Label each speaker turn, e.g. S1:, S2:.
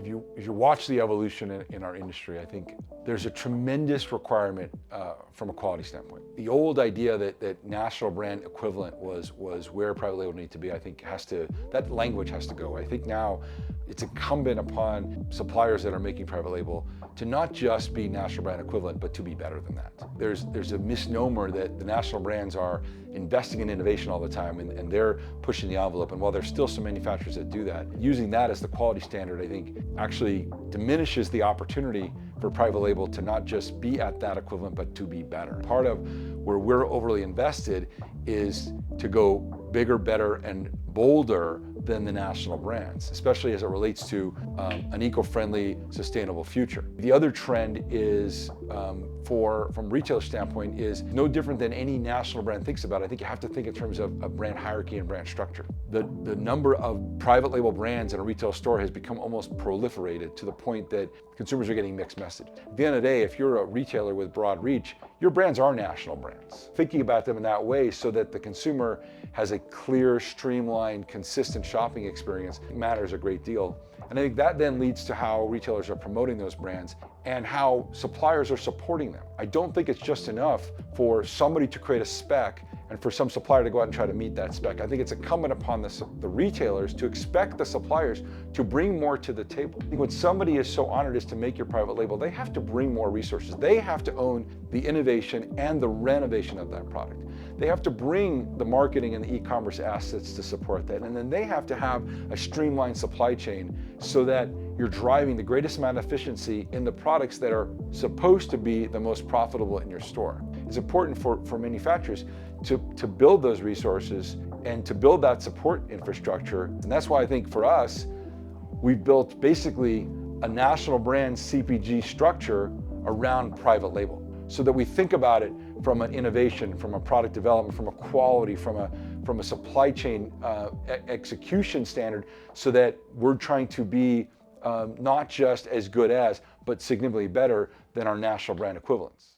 S1: If you watch the evolution in our industry, I think there's a tremendous requirement from a quality standpoint. The old idea that national brand equivalent was where private label needs to be, I think that language has to go. I think now it's incumbent upon suppliers that are making private label to not just be national brand equivalent, but to be better than that. There's a misnomer that the national brands are investing in innovation all the time and they're pushing the envelope. And while there's still some manufacturers that do that, using that as the quality standard, I think actually diminishes the opportunity for private label to not just be at that equivalent, but to be better. Part of where we're overly invested is to go bigger, better, and bolder than the national brands, especially as it relates to an eco-friendly, sustainable future. The other trend is, from a retailer standpoint, is no different than any national brand thinks about it. I think you have to think in terms of brand hierarchy and brand structure. The number of private label brands in a retail store has become almost proliferated to the point that consumers are getting mixed message. At the end of the day, if you're a retailer with broad reach, your brands are national brands. Thinking about them in that way so that the consumer has a clear, streamlined, consistent shopping experience matters a great deal. And I think that then leads to how retailers are promoting those brands and how suppliers are supporting them. I don't think it's just enough for somebody to create a spec and for some supplier to go out and try to meet that spec. I think it's incumbent upon the retailers to expect the suppliers to bring more to the table. I think when somebody is so honored as to make your private label, they have to bring more resources. They have to own the innovation and the renovation of that product. They have to bring the marketing and the e-commerce assets to support that. And then they have to have a streamlined supply chain so that you're driving the greatest amount of efficiency in the products that are supposed to be the most profitable in your store. It's important for manufacturers to build those resources and to build that support infrastructure. And that's why I think for us, we've built basically a national brand CPG structure around private label so that we think about it from an innovation, from a product development, from a quality, from a supply chain execution standard, so that we're trying to be not just as good as, but significantly better than our national brand equivalents.